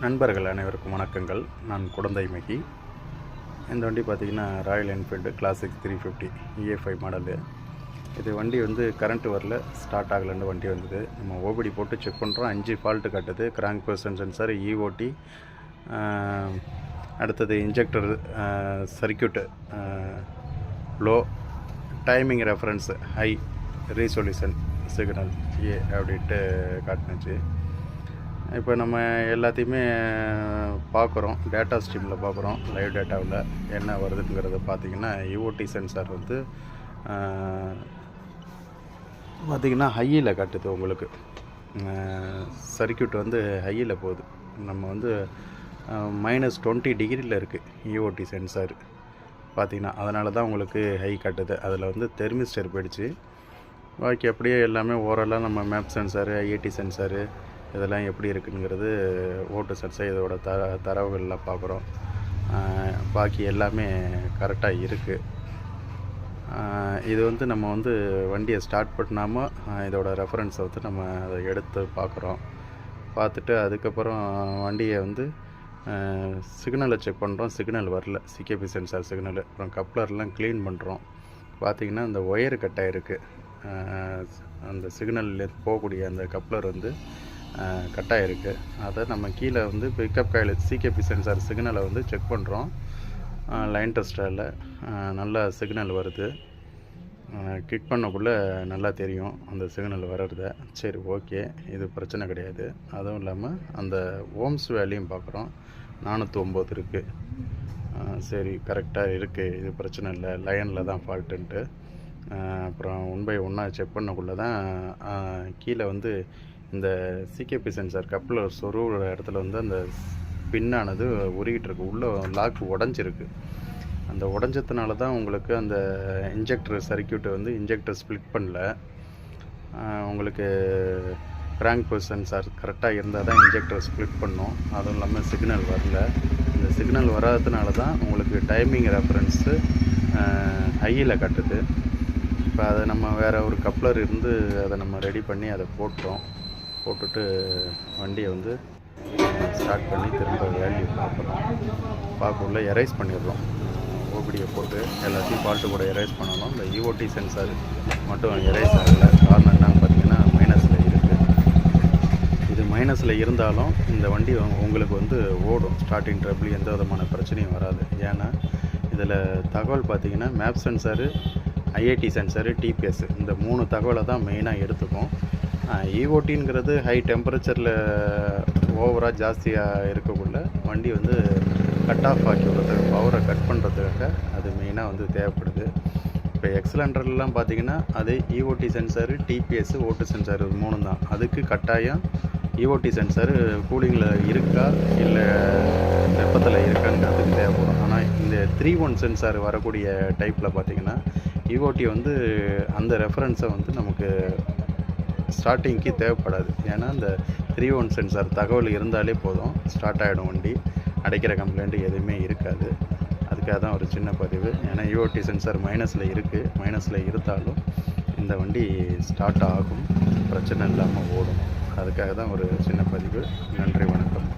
நண்பர்கள் அனைவருக்கும் வணக்கங்கள். நான் குடந்தை மகி. இந்த வண்டி பார்த்திங்கன்னா Royal Enfield classic 350 EA5 model. இது வண்டி வந்து கரண்ட்டு வரல, ஸ்டார்ட் ஆகலைன்னு வண்டி வந்தது. நம்ம ஓபிடி போட்டு செக் பண்ணுறோம். 5 ஃபால்ட்டு காட்டுது. கிராங்க் பர்சன் சென்சார், EOT, அடுத்தது injector circuit low, timing reference high, resolution signal A அப்படின்ட்டு காட்டுனுச்சு. இப்போ நம்ம எல்லாத்தையுமே பார்க்குறோம், டேட்டா ஸ்ட்ரீமில் பார்க்குறோம். லைவ் டேட்டாவில் என்ன வருதுங்கிறத பார்த்திங்கன்னா EOT சென்சார் வந்து பார்த்திங்கன்னா ஹையில் காட்டுது. உங்களுக்கு சர்க்கியூட் வந்து ஹையில் போகுது. நம்ம வந்து -20 டிகிரியில் இருக்குது EOT சென்சார் பார்த்திங்கன்னா. அதனால தான் உங்களுக்கு ஹை காட்டுது. அதில் வந்து தெர்மிஸ்டர் போயிடுச்சு. பாக்கி அப்படியே எல்லாமே ஓரலாக நம்ம மேப் சென்சாரு, IAT சென்சாரு இதெல்லாம் எப்படி இருக்குங்கிறது, ஓட்டு சென்சார் இதோட தரவுகள்லாம் பார்க்குறோம். பாக்கி எல்லாமே கரெக்டாக இருக்குது. இது வந்து நம்ம வந்து வண்டியை ஸ்டார்ட் பண்ணாமல் இதோட ரெஃபரன்ஸை வந்து நம்ம அதை எடுத்து பார்க்குறோம். பார்த்துட்டு அதுக்கப்புறம் வண்டியை வந்து சிக்னலை செக் பண்ணுறோம். சிக்னல் வரல, CKP சென்சார் சிக்னலு. அப்புறம் கப்ளர்லாம் க்ளீன் பண்ணுறோம். பார்த்திங்கன்னா இந்த ஒயரு கட்டாயிருக்கு. அந்த சிக்னல்ல போகக்கூடிய அந்த கப்ளர் வந்து கட்டாயிருக்கு. அதை நம்ம கீழே வந்து பிக்கப் காயில் CKP சென்சார் சிக்னலை வந்து செக் பண்ணுறோம். லைன் டெஸ்டரில் நல்லா சிக்னல் வருது. கிளிக் பண்ணக்குள்ளே நல்லா தெரியும் அந்த சிக்னல் வர்றத. சரி, ஓகே, இது பிரச்சனை கிடையாது. அதுவும் இல்லாமல் அந்த ஓம்ஸ் வேல்யூம் பார்க்குறோம். 409 இருக்குது. சரி, கரெக்டாக இருக்குது, இது பிரச்சனை இல்லை, லைனில் தான் ஃபால்ட்டுன்ட்டு. அப்புறம் 1 by 1 செக் பண்ணக்குள்ளே தான் கீழே வந்து இந்த CKP சென்சார் கப்ளர் சொருகிற இடத்துல வந்து அந்த பின்னானது உருகிட்டு இருக்கு. உள்ளே லாக் உடஞ்சிருக்கு. அந்த உடஞ்சதுனால தான் உங்களுக்கு அந்த இன்ஜெக்டர் சர்க்கியூட்டை வந்து இன்ஜெக்டர் ஸ்ப்ளிட் பண்ணல. உங்களுக்கு கிராங்க் பஸ் சென்சார் கரெக்டாக இருந்தால் தான் இன்ஜெக்டர் ஸ்ப்ளிட் பண்ணும். அதுவும் இல்லாமல் சிக்னல் வரல. இந்த சிக்னல் வராததுனால தான் உங்களுக்கு டைமிங் ரெஃபரன்ஸு ஹையில் காட்டுது. இப்போ அதை நம்ம வேறு ஒரு கப்ளர் இருந்து அதை நம்ம ரெடி பண்ணி அதை போட்டுட்டு வண்டியை வந்து ஸ்டார்ட் பண்ணி திரும்ப வேல்யூ பார்க்கக்குள்ள எரேஸ் பண்ணிடுறோம். ஓபிடியை போட்டு எல்லாத்தையும் ஃபால்ட்டு கூட எரேஸ் பண்ணணும். இந்த EOT சென்சார் மட்டும் எரேஸ் ஆகலை. காரணம் என்னன்னு பார்த்தீங்கன்னா மைனஸில் இருக்குது. இது மைனஸில் இருந்தாலும் இந்த வண்டி உங்களுக்கு வந்து ஓடும். ஸ்டார்டிங் ட்ரபிள் எந்த விதமான பிரச்சனையும் வராது. ஏன்னா இதில் தகவல் பார்த்திங்கன்னா map sensor, IAT sensor, TPS இந்த 3 தகவலை தான் மெயினாக எடுத்துக்கும். EOTங்கிறது ஹை டெம்பரேச்சரில் ஓவராக ஜாஸ்தியாக இருக்கக்குள்ள வண்டி வந்து கட் ஆஃப் ஆக்கி விடுறதுக்கு, பவரை கட் பண்ணுறதுக்காக அது மெயினாக வந்து தேவைப்படுது. இப்போ எக்ஸலண்டர்லாம் பார்த்திங்கன்னா அது EOT சென்சாரு, TPS, ஓட்டு சென்சார் 3 தான். அதுக்கு கட்டாயம் EOT சென்சார் கூலிங்கில் இருக்கா இல்லை வெப்பத்தில் இருக்காங்கிறதுக்கு தேவைப்படும். ஆனால் இந்த 3-1 சென்சார் வரக்கூடிய டைப்பில் பார்த்திங்கன்னா EOT வந்து அந்த ரெஃபரன்ஸை வந்து நமக்கு ஸ்டார்டிங்க்கு தேவைப்படாது. ஏன்னா இந்த 3-1 சென்சார் தகவல் இருந்தாலே போதும், ஸ்டார்ட் ஆகிடும் வண்டி. அடைக்கிற கம்ப்ளைண்ட்டு எதுவுமே இருக்காது. அதுக்காக தான் ஒரு சின்ன பதிவு. ஏன்னா EOT சென்சார் மைனஸில் இருக்குது. மைனஸில் இருந்தாலும் இந்த வண்டி ஸ்டார்ட் ஆகும், பிரச்சனை இல்லாமல் ஓடும். அதுக்காக தான் ஒரு சின்ன பதிவு. நன்றி, வணக்கம்.